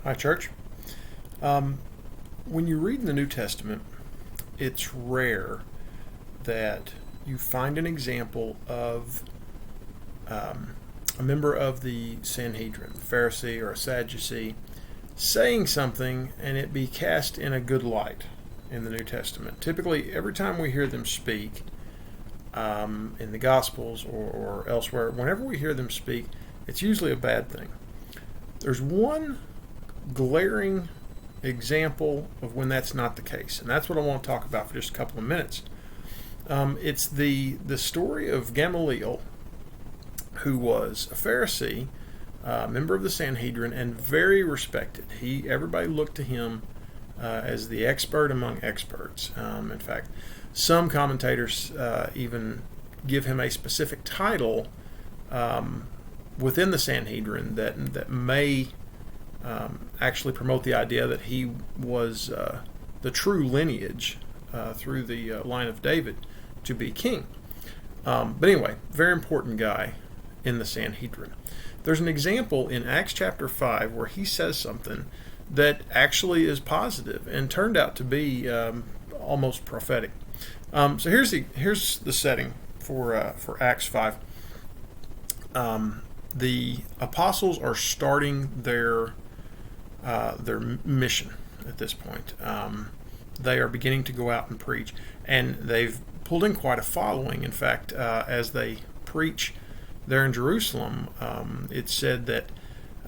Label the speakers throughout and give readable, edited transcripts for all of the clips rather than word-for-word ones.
Speaker 1: Hi, church. When you read in the New Testament, it's rare that you find an example of a member of the Sanhedrin, a Pharisee or a Sadducee, saying something and it be cast in a good light in the New Testament. Typically, every time we hear them speak in the Gospels or elsewhere, whenever we hear them speak, it's usually a bad thing. There's one glaring example of when that's not the case, and that's what I want to talk about for just a couple of minutes. It's the story of Gamaliel, who was a Pharisee, member of the Sanhedrin, and very respected. Everybody looked to him as the expert among experts. In fact, some commentators even give him a specific title within the Sanhedrin that may actually promote the idea that he was the true lineage through the line of David to be king. But anyway, very important guy in the Sanhedrin. There's an example in Acts chapter 5 where he says something that actually is positive and turned out to be almost prophetic. So here's the setting for Acts 5. The apostles are starting their mission at this point. They are beginning to go out and preach, and they've pulled in quite a following. In fact, as they preach there in Jerusalem, it said that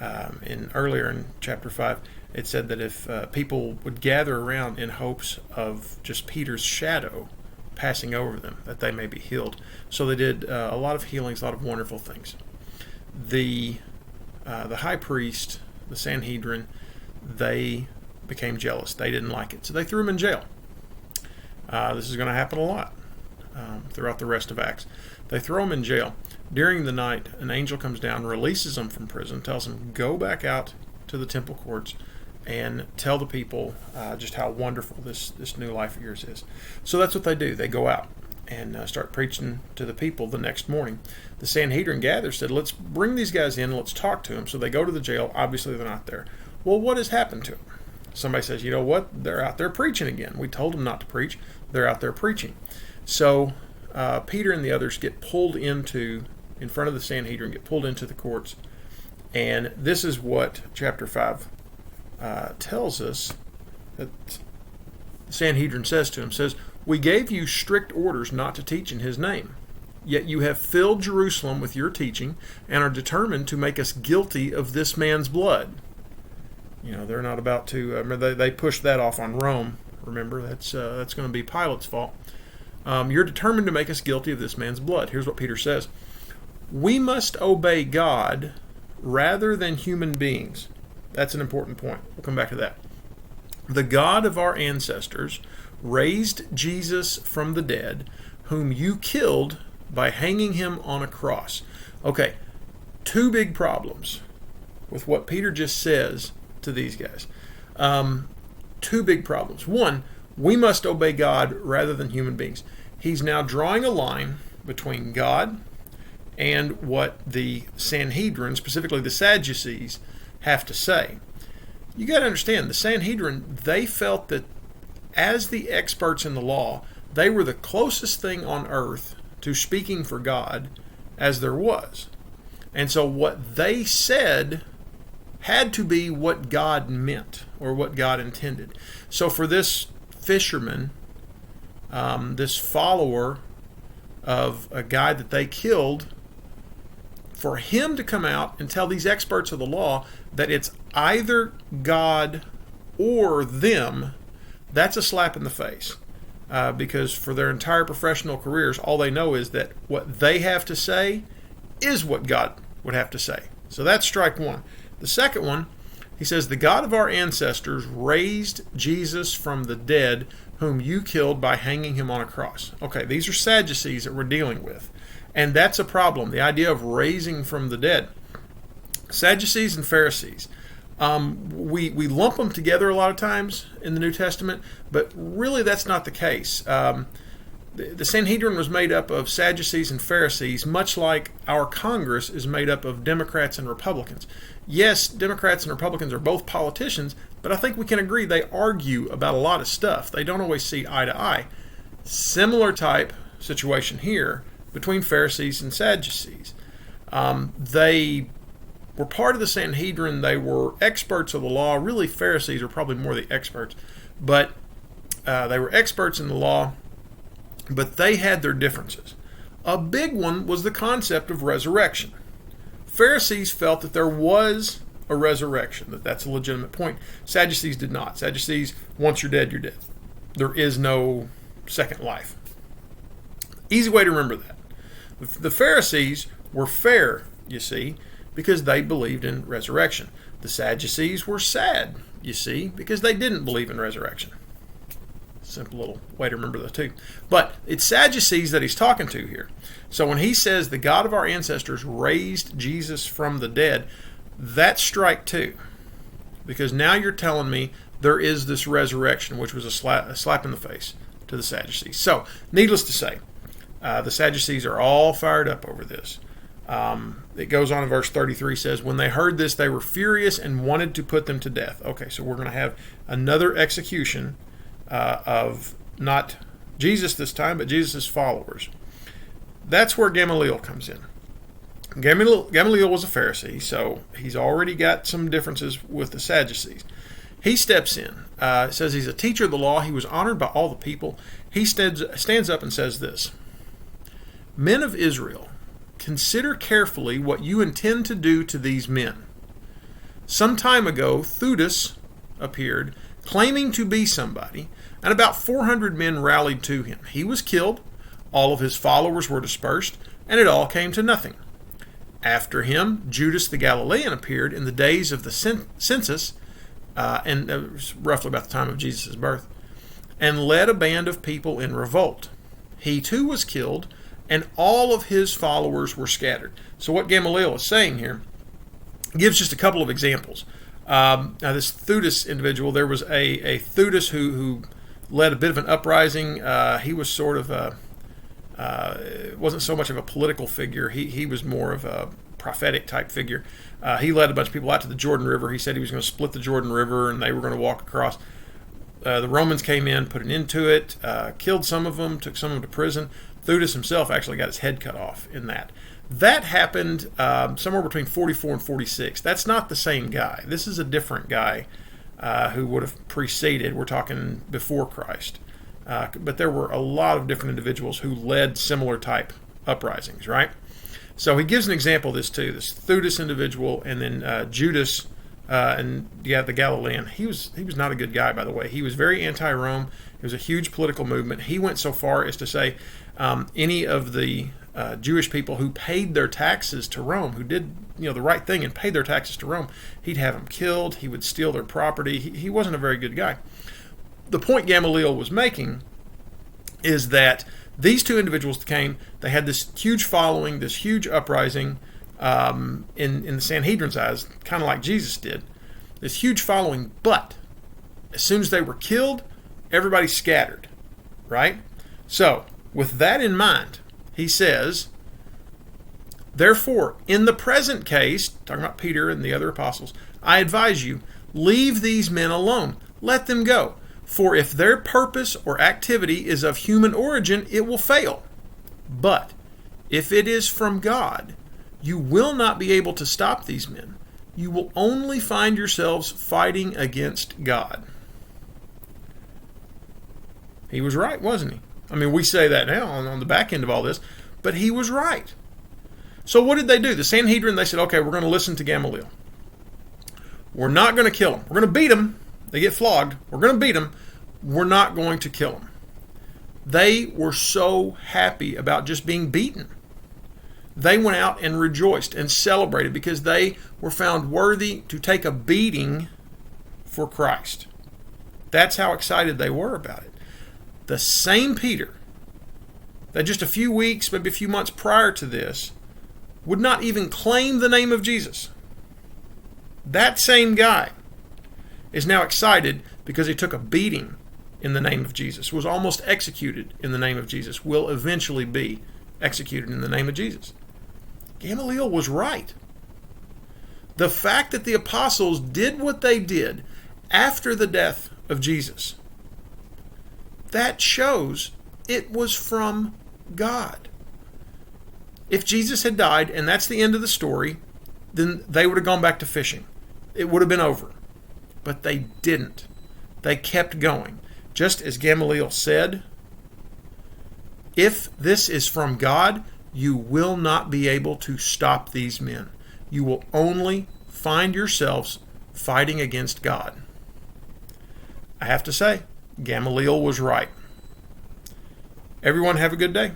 Speaker 1: earlier in chapter 5, it said that if people would gather around in hopes of just Peter's shadow passing over them, that they may be healed. So they did a lot of healings, a lot of wonderful things. The high priest, the Sanhedrin, they became jealous. They didn't like it, so they threw him in jail. This is going to happen a lot throughout the rest of Acts. They throw him in jail. During the night, an angel comes down, releases him from prison, tells him, go back out to the temple courts and tell the people just how wonderful this new life of yours is. So that's what they do. They go out and start preaching to the people the next morning. The Sanhedrin gathers, said, let's bring these guys in, let's talk to them. So they go to the jail. Obviously, they're not there. Well, what has happened to them? Somebody says, you know what? They're out there preaching again. We told them not to preach. They're out there preaching. So Peter and the others get pulled in front of the Sanhedrin, get pulled into the courts. And this is what chapter 5 tells us that the Sanhedrin says to him, says, we gave you strict orders not to teach in his name, yet you have filled Jerusalem with your teaching and are determined to make us guilty of this man's blood. You know, they're not about to, they pushed that off on Rome. Remember, that's going to be Pilate's fault. You're determined to make us guilty of this man's blood. Here's what Peter says. We must obey God rather than human beings. That's an important point. We'll come back to that. The God of our ancestors raised Jesus from the dead, whom you killed by hanging him on a cross. Okay, two big problems with what Peter just says to these guys. Two big problems. One, we must obey God rather than human beings. He's now drawing a line between God and what the Sanhedrin, specifically the Sadducees, have to say. You got to understand, the Sanhedrin, they felt that as the experts in the law, they were the closest thing on earth to speaking for God as there was. And so what they said had to be what God meant or what God intended. So for this fisherman, this follower of a guy that they killed, for him to come out and tell these experts of the law that it's either God or them, that's a slap in the face. Because for their entire professional careers, all they know is that what they have to say is what God would have to say. So that's strike one. The second one, he says, the God of our ancestors raised Jesus from the dead, whom you killed by hanging him on a cross. Okay, these are Sadducees that we're dealing with. And that's a problem, the idea of raising from the dead. Sadducees and Pharisees. We lump them together a lot of times in the New Testament, but really that's not the case. The Sanhedrin was made up of Sadducees and Pharisees, much like our Congress is made up of Democrats and Republicans. Yes, Democrats and Republicans are both politicians, but I think we can agree they argue about a lot of stuff. They don't always see eye to eye. Similar type situation here between Pharisees and Sadducees. They were part of the Sanhedrin. They were experts of the law. Really, Pharisees are probably more the experts, but they were experts in the law, but they had their differences. A big one was the concept of resurrection. Pharisees felt that there was a resurrection, that's a legitimate point. Sadducees did not. Sadducees, once you're dead, you're dead. There is no second life. Easy way to remember that. The Pharisees were fair, you see, because they believed in resurrection. The Sadducees were sad, you see, because they didn't believe in resurrection. Simple little way to remember the two. But it's Sadducees that he's talking to here. So when he says the God of our ancestors raised Jesus from the dead, that's strike two. Because now you're telling me there is this resurrection, which was a slap in the face to the Sadducees. So, needless to say, the Sadducees are all fired up over this. It goes on in verse 33, says, when they heard this, they were furious and wanted to put them to death. Okay, so we're going to have another execution of not Jesus this time, but Jesus' followers. That's where Gamaliel comes in. Gamaliel was a Pharisee, so he's already got some differences with the Sadducees. He steps in. It says he's a teacher of the law. He was honored by all the people. He stands up and says this, men of Israel, consider carefully what you intend to do to these men. Some time ago, Theudas appeared, claiming to be somebody, and about 400 men rallied to him. He was killed, all of his followers were dispersed, and it all came to nothing. After him, Judas the Galilean appeared in the days of the census, and it was roughly about the time of Jesus' birth, and led a band of people in revolt. He too was killed, and all of his followers were scattered. So what Gamaliel is saying here gives just a couple of examples. Now this Theudas individual, there was a Theudas who led a bit of an uprising. He was sort of wasn't so much of a political figure. He was more of a prophetic type figure. He led a bunch of people out to the Jordan River. He said he was going to split the Jordan River and they were going to walk across. The Romans came in, put an end to it, killed some of them, took some of them to prison. Theudas himself actually got his head cut off in that. That happened somewhere between 44 and 46. That's not the same guy. This is a different guy who would have preceded. We're talking before Christ. But there were a lot of different individuals who led similar type uprisings, right? So he gives an example of this too, this Theudas individual, and then Judas, the Galilean. He was not a good guy, by the way. He was very anti-Rome. It was a huge political movement. He went so far as to say any of the Jewish people who paid their taxes to Rome, who did the right thing and paid their taxes to Rome, he'd have them killed. He would steal their property. He wasn't a very good guy. The point Gamaliel was making is that these two individuals came, they had this huge following, this huge uprising in the Sanhedrin's eyes, kind of like Jesus did, this huge following, but as soon as they were killed, everybody scattered, right? So, with that in mind, he says, therefore, in the present case, talking about Peter and the other apostles, I advise you, leave these men alone. Let them go. For if their purpose or activity is of human origin, it will fail. But if it is from God, you will not be able to stop these men. You will only find yourselves fighting against God. He was right, wasn't he? I mean, we say that now on the back end of all this, but he was right. So what did they do? The Sanhedrin, they said, okay, we're going to listen to Gamaliel. We're not going to kill him. We're going to beat him. They get flogged. We're going to beat them. We're not going to kill them. They were so happy about just being beaten. They went out and rejoiced and celebrated because they were found worthy to take a beating for Christ. That's how excited they were about it. The same Peter that just a few weeks, maybe a few months prior to this, would not even claim the name of Jesus. That same guy is now excited because he took a beating in the name of Jesus, was almost executed in the name of Jesus, will eventually be executed in the name of Jesus. Gamaliel was right. The fact that the apostles did what they did after the death of Jesus, that shows it was from God. If Jesus had died, and that's the end of the story, then they would have gone back to fishing. It would have been over. But they didn't. They kept going. Just as Gamaliel said, if this is from God, you will not be able to stop these men. You will only find yourselves fighting against God. I have to say, Gamaliel was right. Everyone have a good day.